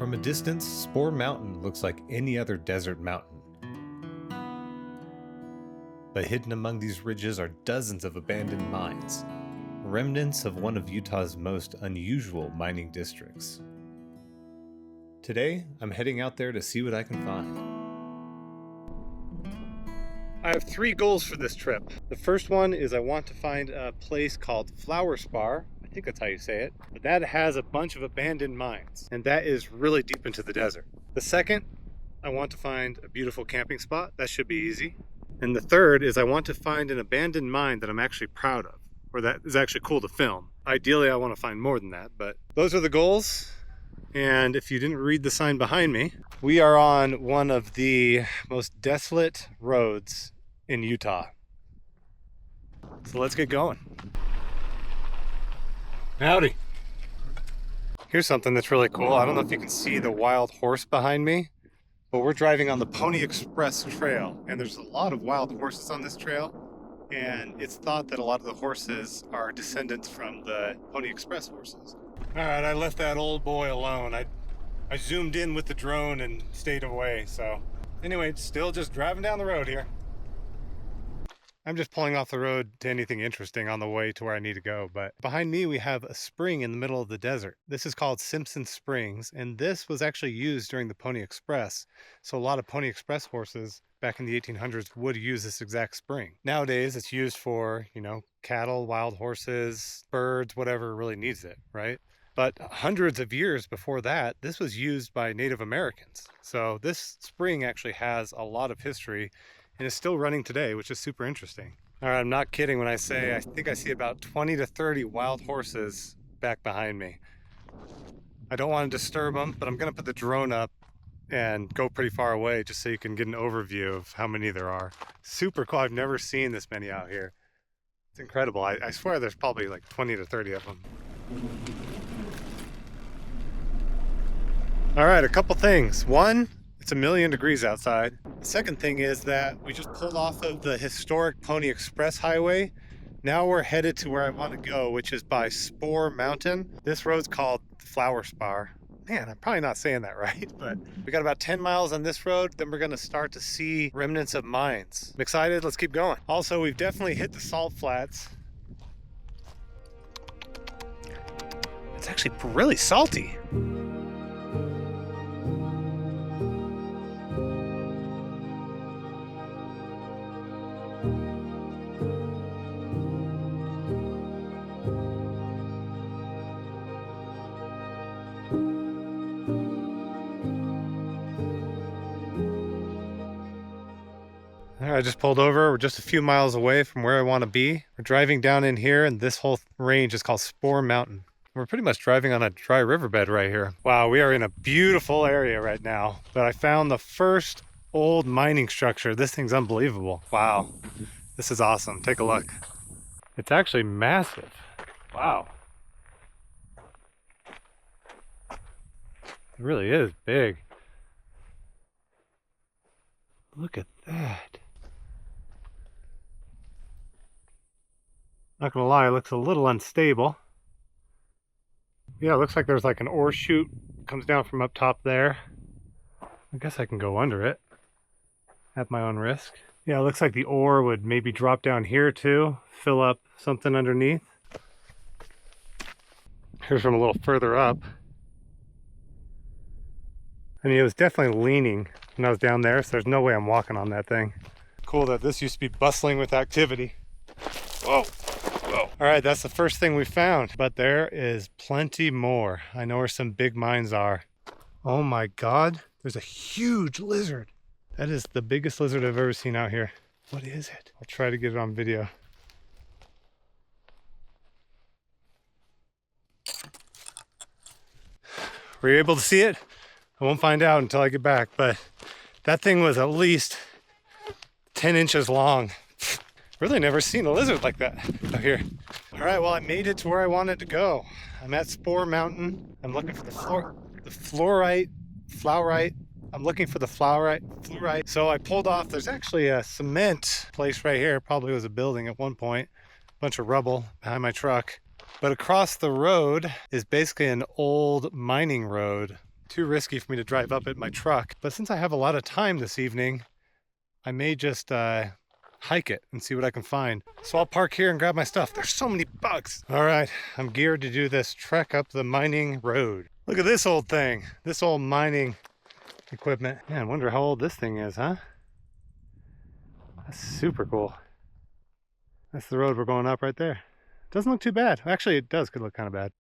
From a distance, Spor Mountain looks like any other desert mountain. But hidden among these ridges are dozens of abandoned mines, remnants of one of Utah's most unusual mining districts. Today, I'm heading out there to see what I can find. I have 3 goals for this trip. The first one is I want to find a place called Spore. I think that's how you say it. But that has a bunch of abandoned mines, and that is really deep into the desert. The second, I want to find a beautiful camping spot. That should be easy. And the third is I want to find an abandoned mine that I'm actually proud of, or that is actually cool to film. Ideally, I want to find more than that, but those are the goals. And if you didn't read the sign behind me, we are on one of the most desolate roads in Utah. So let's get going. Howdy. Here's something that's really cool. I don't know if you can see the wild horse behind me, but we're driving on the Pony Express Trail, and there's a lot of wild horses on this trail, and it's thought that a lot of the horses are descendants from the Pony Express horses. All right, I left that old boy alone. I zoomed in with the drone and stayed away, so anyway, still just driving down the road here. I'm just pulling off the road to anything interesting on the way to where I need to go, but behind me we have a spring in the middle of the desert. This is called Simpson Springs, and this was actually used during the Pony Express. So a lot of Pony Express horses back in the 1800s would use this exact spring. Nowadays it's used for, cattle, wild horses, birds, whatever really needs it, right? But hundreds of years before that, this was used by Native Americans. So this spring actually has a lot of history and is still running today, which is super interesting. All right, I'm not kidding when I say I think I see about 20 to 30 wild horses back behind me. I don't want to disturb them, but I'm gonna put the drone up and go pretty far away just so you can get an overview of how many there are. Super cool, I've never seen this many out here. It's incredible. I swear there's probably like 20 to 30 of them. All right, a couple things. One, it's 1,000,000 degrees outside. The second thing is that we just pulled off of the historic Pony Express highway. Now we're headed to where I want to go, which is by Spor Mountain. This road's called Spore. Man, I'm probably not saying that right, but we got about 10 miles on this road. Then we're going to start to see remnants of mines. I'm excited. Let's keep going. Also, we've definitely hit the salt flats. It's actually really salty. I just pulled over. We're just a few miles away from where I want to be. We're driving down in here, and this whole range is called Spor Mountain. We're pretty much driving on a dry riverbed right here. Wow, we are in a beautiful area right now. But I found the first old mining structure. This thing's unbelievable. Wow, this is awesome. Take a look. It's actually massive. Wow. It really is big. Look at that. Not gonna lie, it looks a little unstable. Yeah, it looks like there's like an ore chute comes down from up top there. I guess I can go under it at my own risk. Yeah, it looks like the ore would maybe drop down here too, fill up something underneath. Here's from a little further up. I mean, it was definitely leaning when I was down there, so there's no way I'm walking on that thing. Cool that this used to be bustling with activity. Whoa. All right, that's the first thing we found, but there is plenty more. I know where some big mines are. Oh my God, there's a huge lizard. That is the biggest lizard I've ever seen out here. What is it? I'll try to get it on video. Were you able to see it? I won't find out until I get back, but that thing was at least 10 inches long. Really never seen a lizard like that out here. All right, well, I made it to where I wanted to go. I'm at Spor Mountain. I'm looking for the fluorite. I'm looking for the fluorite. So I pulled off. There's actually a cement place right here. Probably was a building at one point. Bunch of rubble behind my truck. But across the road is basically an old mining road. too risky for me to drive up it in my truck. But since I have a lot of time this evening, I may just hike it and see what I can find. So I'll park here and grab my stuff. There's so many bugs. All right, I'm geared to do this trek up the mining road. Look at this old thing, this old mining equipment. Man, I wonder how old this thing is, huh? That's super cool. That's the road we're going up right there. Doesn't look too bad. Actually, it does could look kind of bad.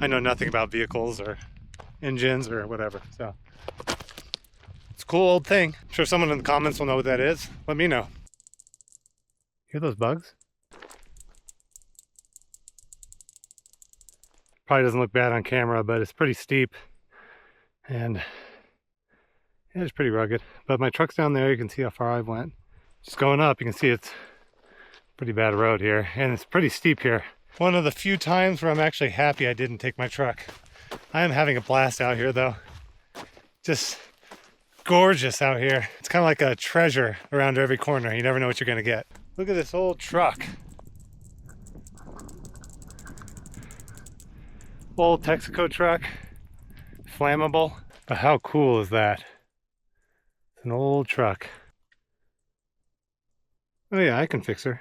I know nothing about vehicles or engines or whatever, so it's a cool old thing. I'm sure someone in the comments will know what that is. Let me know. Hear those bugs? Probably doesn't look bad on camera, but it's pretty steep and yeah, it's pretty rugged. But my truck's down there. You can see how far I went. Just going up, you can see it's pretty bad road here, and it's pretty steep here. One of the few times where I'm actually happy I didn't take my truck. I am having a blast out here though. Just gorgeous out here. It's kind of like a treasure around every corner. You never know what you're gonna get. Look at this old truck. Old Texaco truck, flammable. But how cool is that? It's an old truck. Oh yeah, I can fix her.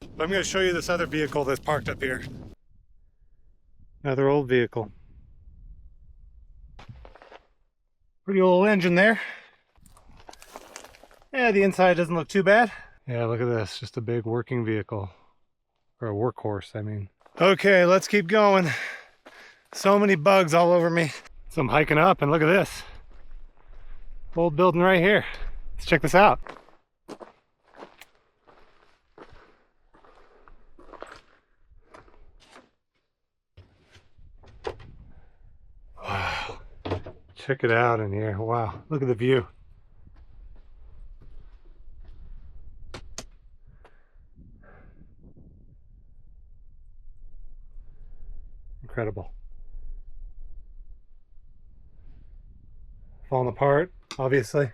I'm going to show you this other vehicle that's parked up here. Another old vehicle. Pretty old engine there. Yeah, the inside doesn't look too bad. Yeah, look at this. Just a big working vehicle. Or a workhorse, I mean. Okay, let's keep going. So many bugs all over me. So I'm hiking up and look at this. Old building right here. Let's check this out. Wow. Check it out in here. Wow. Look at the view. Incredible. Falling apart, obviously.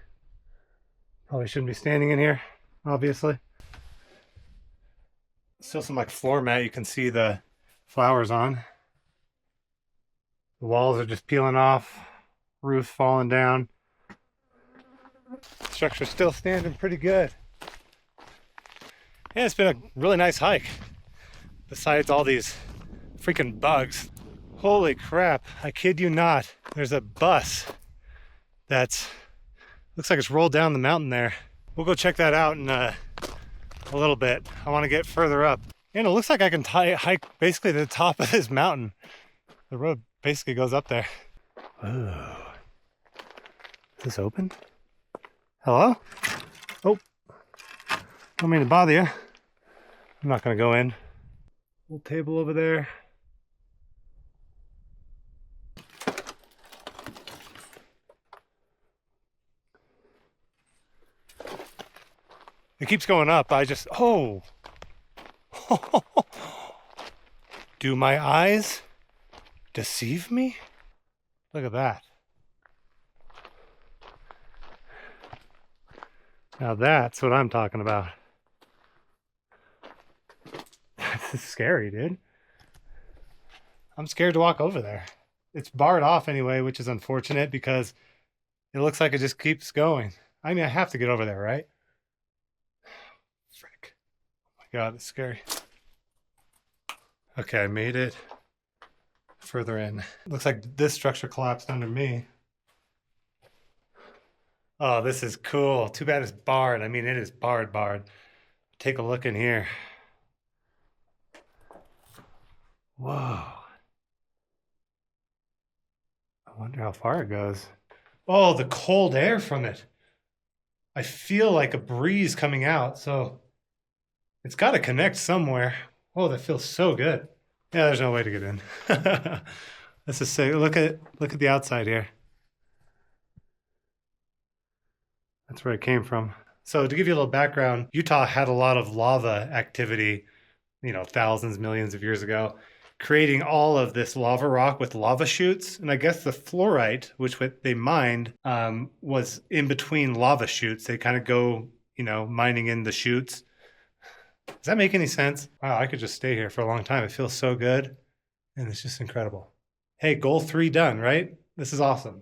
Probably shouldn't be standing in here, obviously. Still some like floor mat you can see the flowers on. The walls are just peeling off, roof's falling down. The structure's still standing pretty good. Yeah, it's been a really nice hike. Besides all these freaking bugs. Holy crap, I kid you not. There's a bus that's, looks like it's rolled down the mountain there. We'll go check that out in a little bit. I want to get further up. And it looks like I can hike basically to the top of this mountain. The road basically goes up there. Oh. Is this open? Hello? Oh. Don't mean to bother you. I'm not going to go in. Little table over there. It keeps going up. I just, oh. Do my eyes deceive me? Look at that. Now that's what I'm talking about. This is scary, dude. I'm scared to walk over there. It's barred off anyway, which is unfortunate because it looks like it just keeps going. I mean, I have to get over there, right? Frick. Oh my God, it's scary. Okay, I made it further in. Looks like this structure collapsed under me. Oh, this is cool. Too bad it's barred. I mean, it is barred. Take a look in here. Whoa. I wonder how far it goes. Oh, the cold air from it. I feel like a breeze coming out, so it's got to connect somewhere. Oh, that feels so good. Yeah, there's no way to get in. This is sick. Look at the outside here. That's where it came from. So to give you a little background, Utah had a lot of lava activity, you know, thousands, millions of years ago, creating all of this lava rock with lava chutes. And I guess the fluorite, which they mined, was in between lava chutes. They kind of go, you know, mining in the chutes. Does that make any sense? Wow, I could just stay here for a long time. It feels so good, and it's just incredible. Hey, goal 3 done, right? This is awesome.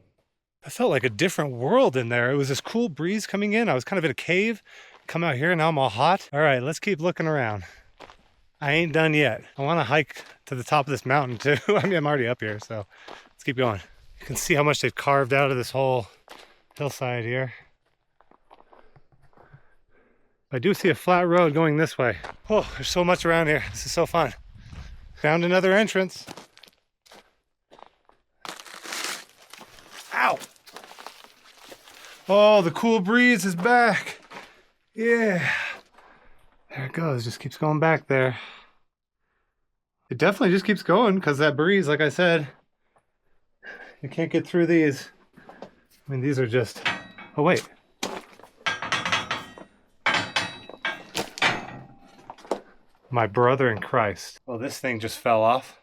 I felt like a different world in there. It was this cool breeze coming in. I was kind of in a cave. Come out here, now I'm all hot. All right, let's keep looking around. I ain't done yet. I want to hike to the top of this mountain too. I mean, I'm already up here, so let's keep going. You can see how much they've carved out of this whole hillside here. I do see a flat road going this way. Oh, there's so much around here. This is so fun. Found another entrance. Ow! Oh, the cool breeze is back. Yeah. There it goes, just keeps going back there. It definitely just keeps going because that breeze, like I said, you can't get through these. I mean, these are just, oh wait. My brother in Christ. Well, this thing just fell off.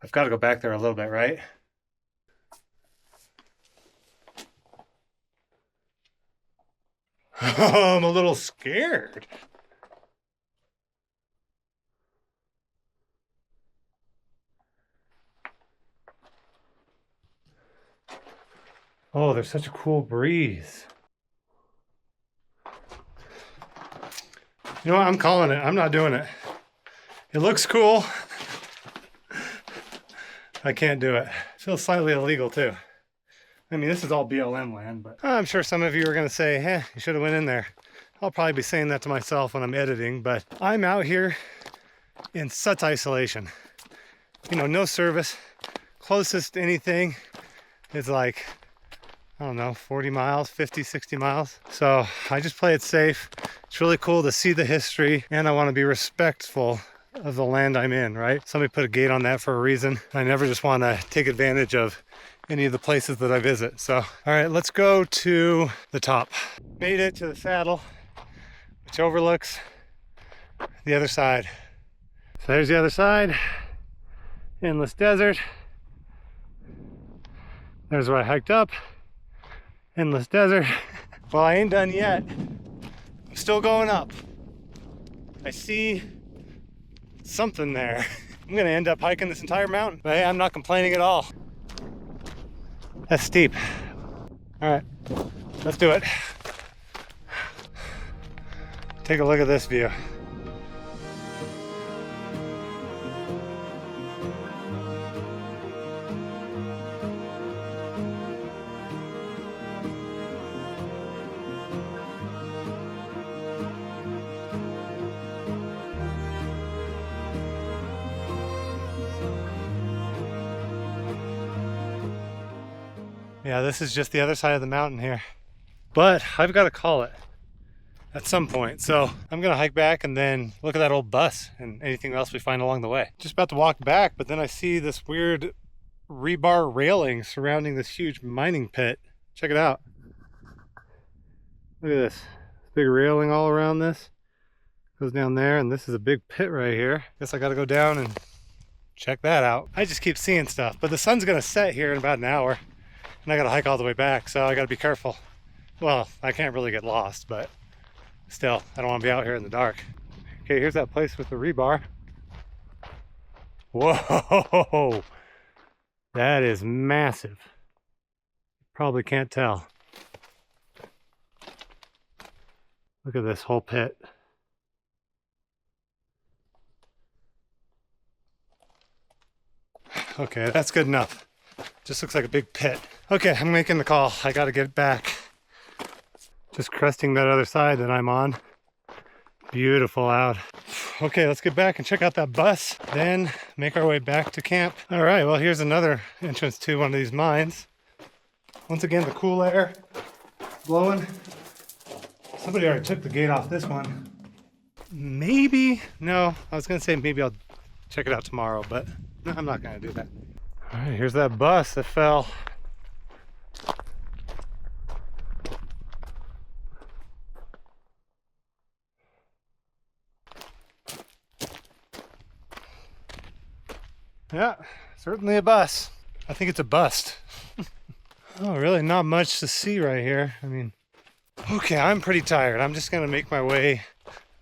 I've got to go back there a little bit, right? I'm a little scared. Oh, there's such a cool breeze. You know what? I'm calling it. I'm not doing it. It looks cool. I can't do it. It feels slightly illegal too. I mean, this is all BLM land, but I'm sure some of you are going to say, hey, you should have went in there. I'll probably be saying that to myself when I'm editing, but I'm out here in such isolation. You know, no service. Closest to anything is like, I don't know, 40 miles, 50, 60 miles. So I just play it safe. It's really cool to see the history, and I want to be respectful of the land I'm in, right? Somebody put a gate on that for a reason. I never just want to take advantage of any of the places that I visit. So, all right, let's go to the top. Made it to the saddle, which overlooks the other side. So there's the other side, endless desert. There's where I hiked up, endless desert. Well, I ain't done yet. I'm still going up. I see something there. I'm gonna end up hiking this entire mountain, but hey, I'm not complaining at all. That's steep. All right, let's do it. Take a look at this view. Yeah, this is just the other side of the mountain here. But I've got to call it at some point. So I'm gonna hike back and then look at that old bus and anything else we find along the way. Just about to walk back, but then I see this weird rebar railing surrounding this huge mining pit. Check it out. Look at this. Big railing all around this. Goes down there, and this is a big pit right here. Guess I gotta go down and check that out. I just keep seeing stuff, but the sun's gonna set here in about an hour. And I gotta hike all the way back, so I gotta be careful. Well, I can't really get lost, but still, I don't want to be out here in the dark. Okay, here's that place with the rebar. Whoa! That is massive. Probably can't tell. Look at this whole pit. Okay, that's good enough. Just looks like a big pit. Okay, I'm making the call. I gotta get back. Just cresting that other side that I'm on. Beautiful out. Okay, let's get back and check out that bus, then make our way back to camp. All right, well, here's another entrance to one of these mines. Once again, the cool air blowing. Somebody already took the gate off this one. Maybe, no, I was gonna say maybe I'll check it out tomorrow, but no, I'm not gonna do that. All right, here's that bus that fell. Yeah, certainly a bus. I think it's a bust. Oh, really not much to see right here. I mean, Okay, I'm pretty tired. I'm just gonna make my way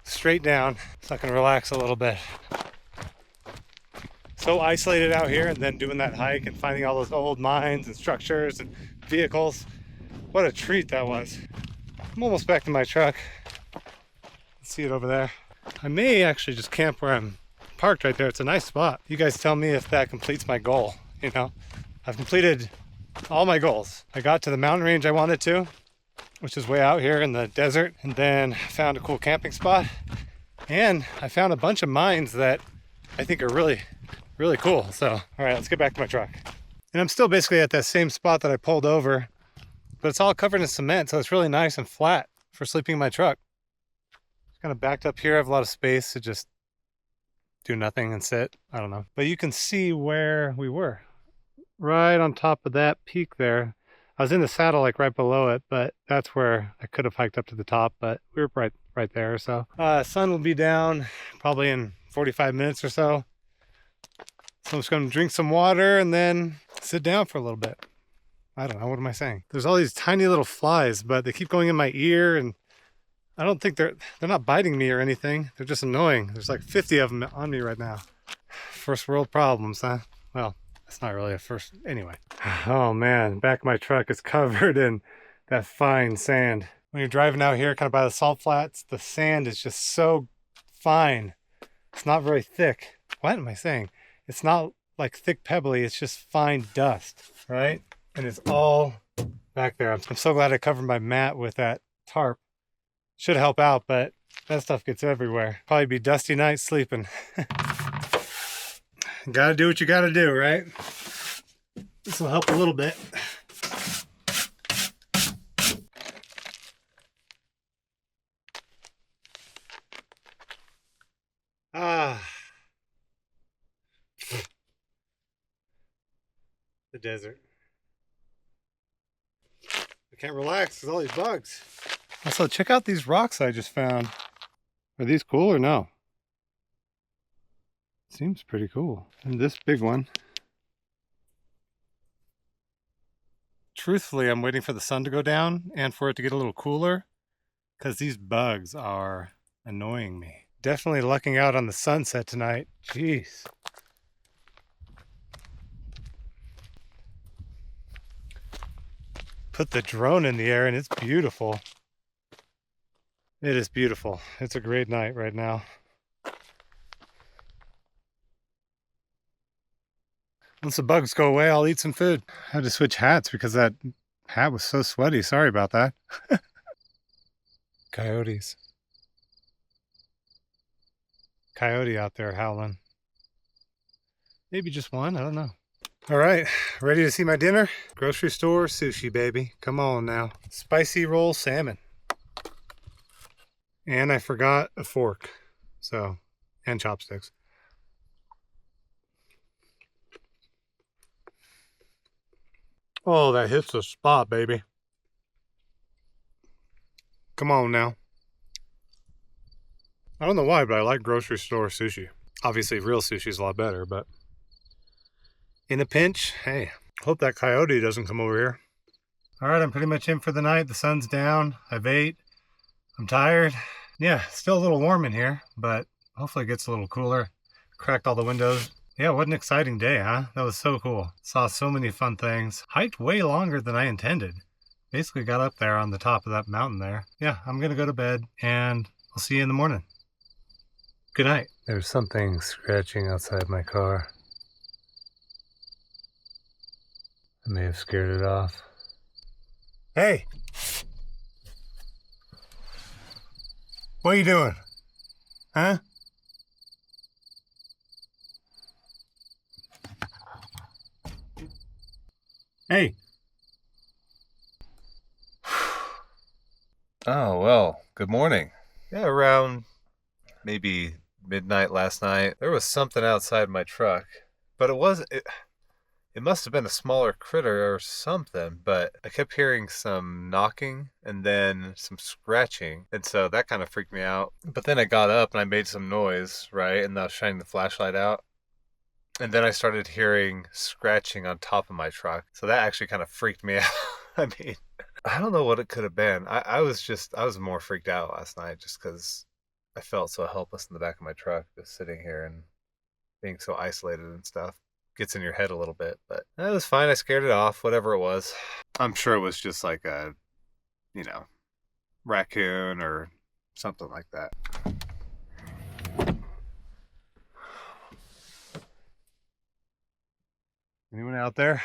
straight down so I can relax a little bit. So isolated out here, and then doing that hike and finding all those old mines and structures and vehicles. What a treat that was. I'm almost back to my truck. See it over there. I may actually just camp where I'm parked right there. It's a nice spot. You guys tell me if that completes my goal. You know, I've completed all my goals. I got to the mountain range I wanted to, which is way out here in the desert, and then found a cool camping spot. And I found a bunch of mines that I think are really cool. So, all right, let's get back to my truck. And I'm still basically at that same spot that I pulled over, but it's all covered in cement, so it's really nice and flat for sleeping in my truck. Kind of backed up here. I have a lot of space to just do nothing and sit. I don't know. But you can see where we were. Right on top of that peak there. I was in the saddle like right below it, but that's where I could have hiked up to the top, but we were right there. So sun will be down probably in 45 minutes or so. So I'm just going to drink some water and then sit down for a little bit. I don't know. What am I saying? There's all these tiny little flies, but they keep going in my ear, and I don't think they're not biting me or anything. They're just annoying. There's like 50 of them on me right now. First world problems, huh? Well, it's not really a first. Anyway. Oh man, back of my truck is covered in that fine sand. When you're driving out here kind of by the salt flats, the sand is just so fine. It's not very thick. What am I saying? It's not like thick pebbly, it's just fine dust, right? And it's all back there. I'm so glad I covered my mat with that tarp. Should help out, but that stuff gets everywhere. Probably be dusty nights sleeping. Gotta do what you gotta do, right? This will help a little bit. The desert. I can't relax. There's all these bugs. Also, check out these rocks I just found. Are these cool or no? Seems pretty cool. And this big one. Truthfully, I'm waiting for the sun to go down and for it to get a little cooler, because these bugs are annoying me. Definitely lucking out on the sunset tonight. Jeez. Put the drone in the air and it's beautiful. It is beautiful. It's a great night right now. Once the bugs go away, I'll eat some food. I had to switch hats because that hat was so sweaty. Sorry about that. Coyotes. Coyote out there howling. Maybe just one, I don't know. All right, ready to see my dinner? Grocery store sushi, baby. Come on now. Spicy roll salmon. And I forgot a fork, so, and chopsticks. Oh, that hits the spot, baby. Come on now. I don't know why, but I like grocery store sushi. Obviously, real sushi is a lot better, but in a pinch, hey, hope that coyote doesn't come over here. All right, I'm pretty much in for the night. The sun's down. I've ate. I'm tired. Yeah, still a little warm in here, but hopefully it gets a little cooler. Cracked all the windows. Yeah, what an exciting day, huh? That was so cool. Saw so many fun things. Hiked way longer than I intended. Basically got up there on the top of that mountain there. Yeah, I'm gonna go to bed and I'll see you in the morning. Good night. There's something scratching outside my car. I may have scared it off. Hey! What are you doing? Huh? Hey! Oh, well, good morning. Yeah, around Maybe midnight last night, there was something outside my truck, but it must have been a smaller critter or something, but I kept hearing some knocking and then some scratching, and so that kind of freaked me out. But then I got up and I made some noise, right? And I was shining the flashlight out. And then I started hearing scratching on top of my truck. So that actually kind of freaked me out. I mean, I don't know what it could have been. I was more freaked out last night just because I felt so helpless in the back of my truck, just sitting here and being so isolated and stuff. Gets in your head a little bit, but it was fine. I scared it off, whatever it was. I'm sure it was just like a, you know, raccoon or something like that. Anyone out there?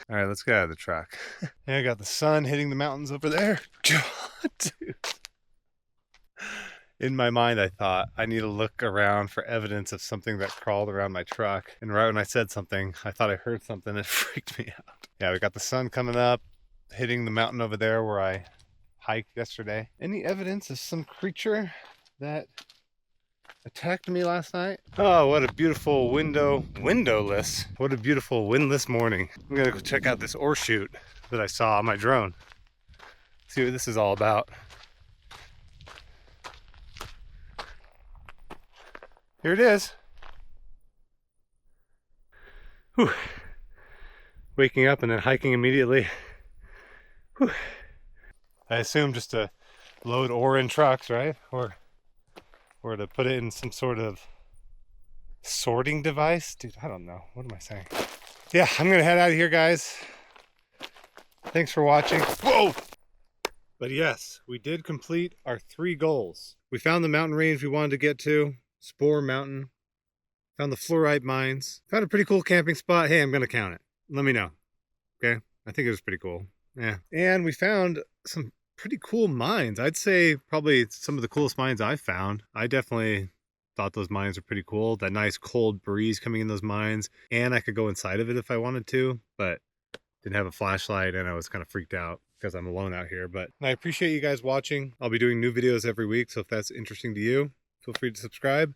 All right, let's get out of the truck. Yeah, I got the sun hitting the mountains over there. Dude. In my mind, I thought I need to look around for evidence of something that crawled around my truck. And right when I said something, I thought I heard something that freaked me out. Yeah, we got the sun coming up, hitting the mountain over there where I hiked yesterday. Any evidence of some creature that attacked me last night? Oh, what a beautiful windowless. What a beautiful windless morning. I'm gonna go check out this ore chute that I saw on my drone. See what this is all about. Here it is. Whew. Waking up and then hiking immediately. Whew. I assume just to load ore in trucks, right? Or to put it in some sort of sorting device. Dude, I don't know. What am I saying? Yeah, I'm gonna head out of here, guys. Thanks for watching. Whoa! But yes, we did complete our 3 goals. We found the mountain range we wanted to get to, Spor Mountain. Found the fluorite mines. Found a pretty cool camping spot. Hey, I'm gonna count it. Let me know. Okay? I think it was pretty cool. Yeah. And we found some pretty cool mines. I'd say probably some of the coolest mines I've found. I definitely thought those mines were pretty cool. That nice cold breeze coming in those mines. And I could go inside of it if I wanted to, but didn't have a flashlight and I was kind of freaked out because I'm alone out here. But I appreciate you guys watching. I'll be doing new videos every week, so if that's interesting to you, feel free to subscribe.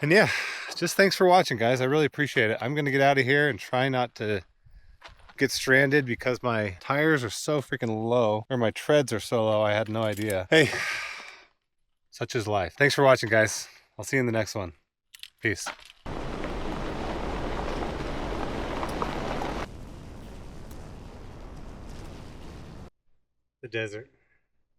And yeah, just thanks for watching, guys. I really appreciate it. I'm going to get out of here and try not to get stranded because my tires are so freaking low, or my treads are so low. I had no idea. Hey, such is life. Thanks for watching, guys. I'll see you in the next one. Peace. The desert.